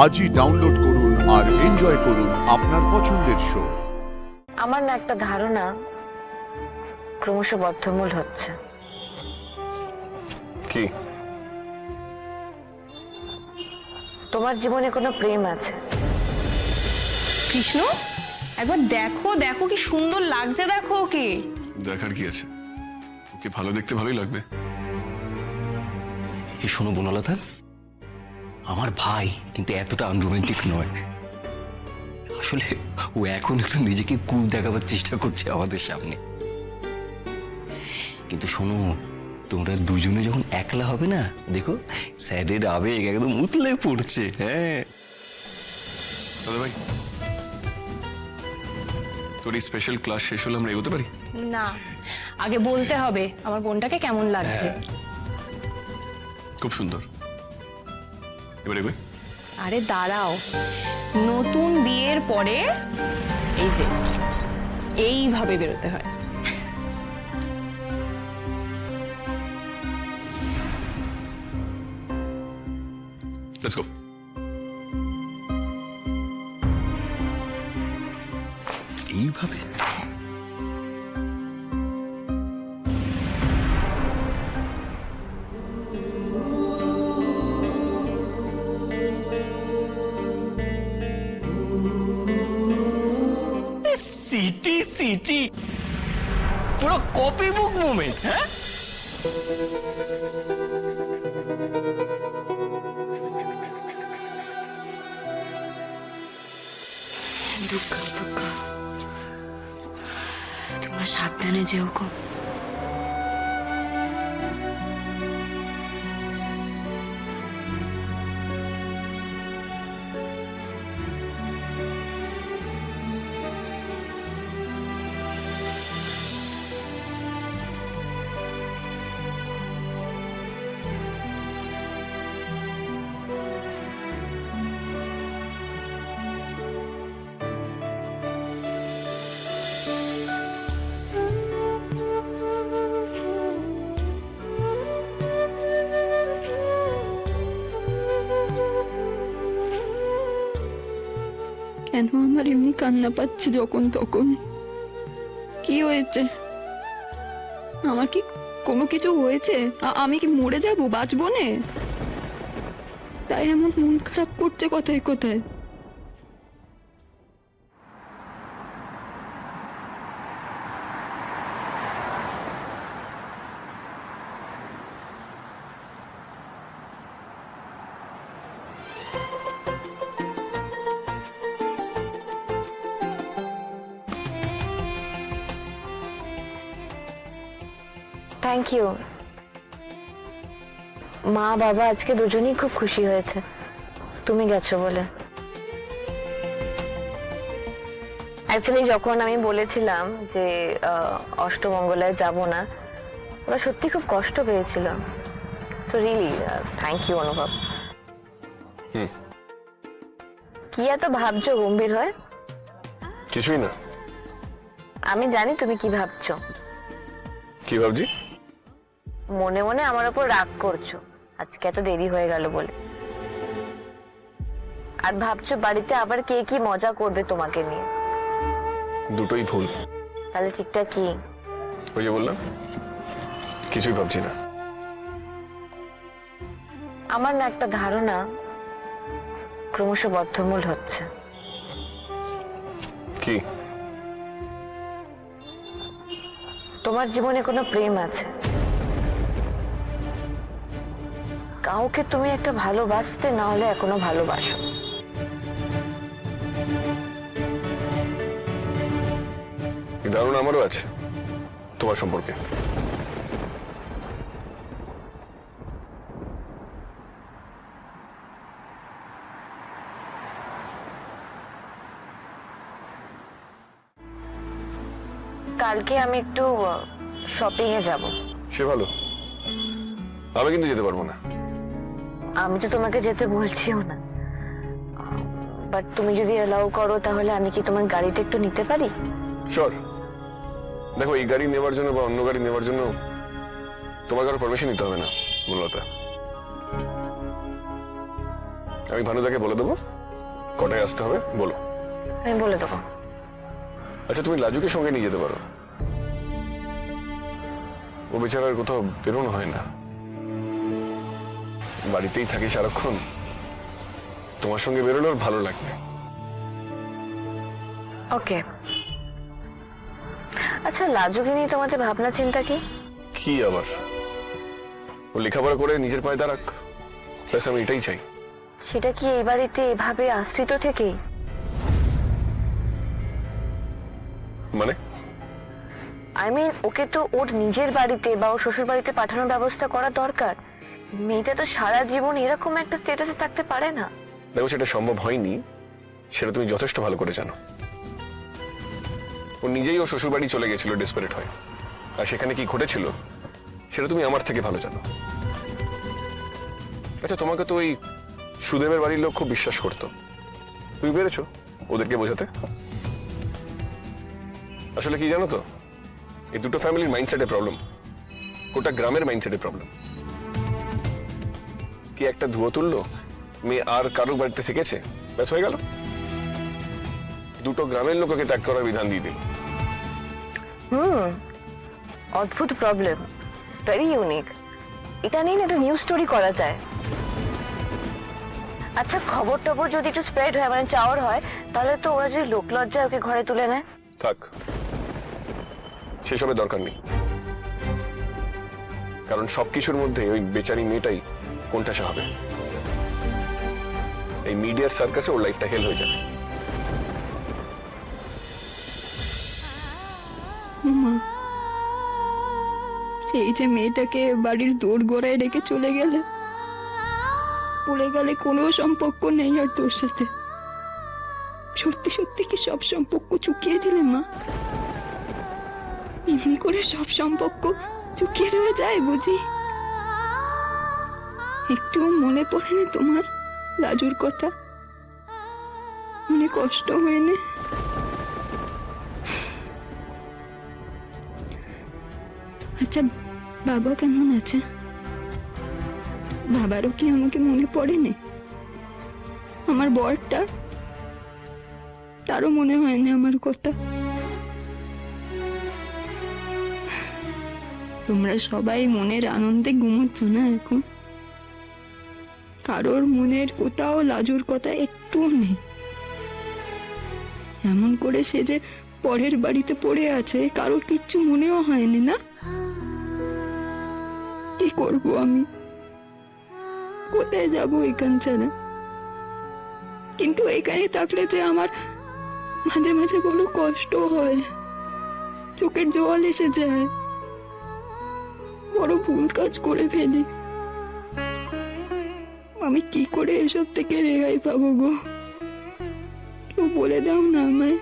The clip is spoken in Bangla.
আজই ডাউনলোড করুন আর এনজয় করুন আপনার পছন্দের শো। আমার না একটা ধারণা ক্রমশ বদ্ধমূল হচ্ছে। কি? তোমার জীবনে কোনো প্রেম আছে? কৃষ্ণ, একবার দেখো দেখো কি সুন্দর লাগছে, দেখো ওকে। দেখার কি আছে? ওকে ভালো দেখতে ভালোই লাগবে। এই শোনো বনলতা, আমার ভাই কিন্তু এতটা আনরোমান্টিক নয়। আসলে ও এখন একটু নিজেকে কুল দেখাবার চেষ্টা করছে আমাদের সামনে। কিন্তু শোনো, তোমরা দুজনে যখন একলা হবে না, দেখো স্যারের আবেগ একদম উতলে পড়ছে। হ্যাঁ দাদা ভাই, তোর এই স্পেশাল ক্লাস শেষ হলে আমরা এগোতে পারি? না, আগে বলতে হবে আমার বোনটাকে কেমন লাগছে। খুব সুন্দর, এবার এগোই। আরে দাঁড়াও, নতুন বিয়ের পরে এই যে এইভাবে বেরোতে হয়। Let's go. এইভাবে সিটি সিটি পুরো কপি বুক মোমেন্ট। হ্যাঁ, দুর্গা দুর্গা, তোমরা সাবধানে যেও গো। কেন আমার এমনি কান্না পাচ্ছে যখন তখন? কি হয়েছে? আমার কি কোনো কিছু হয়েছে? আমি কি মরে যাব, বাঁচবো না? তাই এমন মন খারাপ করছে কোথায় কোথায়? Thank you. মা বাবা আজকে দুজনেই খুব খুশি হয়েছে তুমি গেছো বলে। অ্যাকচুয়ালি যখন আমি বলেছিলাম যে অষ্টমঙ্গলায় যাব না, ওরা সত্যি খুব কষ্ট পেয়েছিল। সো রিয়েলি থ্যাংক ইউ অনুভব। কি এত ভাবছো গম্ভীর হয়? কিছুই না। আমি জানি তুমি কি ভাবছো। কি ভাবছি? মনে মনে আমার উপর রাগ করছো আজকে এত দেরি হয়ে গেল বলে, আর ভাবছো বাড়িতে আবার কে কি মজা করবে তোমাকে নিয়ে। দুটোই ভুল। তাহলে ঠিকঠাক কি? ওই যে বললাম, কিছুই ভাবছি না। আমার না একটা ধারণা ক্রমশ বদ্ধমূল হচ্ছে। কি? তোমার জীবনে কোনো প্রেম আছে? কাউকে তুমি একটা ভালোবাসতে, না হলে এখনো ভালোবাসো? এই ধারণা আমারও আছে তোমার সম্পর্কে। কালকে আমি একটু শপিং এ যাব। সে ভালো, আমি কিন্তু যেতে পারবো না। আমি তো তোমাকে যেতে বলছিও না, বাট তুমি যদি এলাও করো তাহলে আমি কি তোমার গাড়িটা একটু নিতে পারি? শিওর। দেখো, এই গাড়ি নেওয়ার জন্য বা অন্য গাড়ি নেওয়ার জন্য তোমার কারো পারমিশন নিতে হবে না বনলতা। আমি ভানুদাকে বলে দেবো কটায় আসতে হবে বলো। আমি বলে দেবো। আচ্ছা তুমি লাজুকে সঙ্গে নিয়ে যেতে পারো, ও বেচারার কোথাও বেরোনো হয় না, বাড়িতেই থাকি সারাক্ষণ, তোমার সঙ্গে বেরোলে ওর ভালো লাগবে। ওকে। আচ্ছা লাজুকে নিয়ে তোমাদের ভাবনা চিন্তা কি? কি আবার, ও লেখাপড়া করে নিজের পায়ে দাঁড়াক, ব্যাস আমি এটাই চাই। সেটা কি এই বাড়িতে এভাবে আশ্রিত থেকে? মানে আই মিন ওকে তো ওর নিজের বাড়িতে বা ওর শ্বশুর বাড়িতে পাঠানোর ব্যবস্থা করা দরকার। মেয়েটা তো সারা জীবন এরকম একটা স্ট্যাটাসে থাকতে পারে না। দেখো সেটা সম্ভব হয়নি, সেটা তুমি যথেষ্ট ভালো করে জানো। ও নিজেই ও শ্বশুর বাড়ি চলে গেছিল ডেসপারেট হয়ে, আর সেখানে কি ঘটেছিল সেটা তুমি আমার থেকে ভালো জানো। আচ্ছা তোমাকে তো ওই সুদেবের বাড়ির লোক খুব বিশ্বাস করতো, তুমি পেরেছো ওদেরকে বোঝাতে? আসলে কি জানো তো, এই দুটো ফ্যামিলির মাইন্ডসেটে প্রবলেম, গোটা গ্রামের মাইন্ডসেটে প্রবলেম। কি একটা ধুয়ো তুললো, মেয়ে আর কারো বাড়িতে থেকেছে, ব্যাস হয়ে গেল, দুটো গ্রামের লোককে ত্যাগ করার বিধান দিয়ে দিল। অদ্ভুত প্রবলেম, ভেরি ইউনিক। এটা নিয়ে একটা নিউজ স্টোরি করা যায়। আচ্ছা খবর টবর যদি একটু স্প্রেড হয়, মানে চাওয়ার হয়, তাহলে তো ওরা যদি লোকলজ্জায় ওকে ঘরে তুলে নেয়। থাক, সেসবের দরকার নেই, কারণ সবকিছুর মধ্যে ওই বেচারি মেয়েটাই কোণঠাসা হবে। এই মিডিয়ার সার্কাসে ওর লাইফটা হেল হয়ে যাবে। মা, সেই যে মেয়েটাকে বাড়ির দৌড় গোড়ায় রেখে চলে গেলে, বলে গেলে কোনো সম্পর্ক নেই আর তোর সাথে, সত্যি সত্যি কি সব সম্পর্ক চুকিয়ে দিলে মা? এমনি করে সব সম্পর্ক চুকিয়ে রয়ে যায় বুঝি? একটু মনে পড়ে না তোমার লাজুর কথা? মনে কষ্ট হয় না? আচ্ছা বাবা কেমন আছে? বাবারও কি আমাকে মনে পড়ে না? আমার বরটা, তারও মনে হয় না আমার কথা? তোমরা সবাই মনের আনন্দে ঘুমোচ্ছ না এখন? কারোর মনের কোথাও লাজুর কথা একটুও নেই। এমন করে সে যে পরের বাড়িতে পড়ে আছে, কারোর কিচ্ছু মনেও হয়নি না? কি করবো আমি? কোথায় যাবো এখান ছাড়া? কিন্তু এখানে থাকলে যে আমার মাঝে মাঝে বড় কষ্ট হয়, চোখের জল এসে যায়, বড় ভুল কাজ করে ফেলি। আমি কি করে এসব থেকে রেহাই পাবো গো? কেউ বলে দাও না আমায়।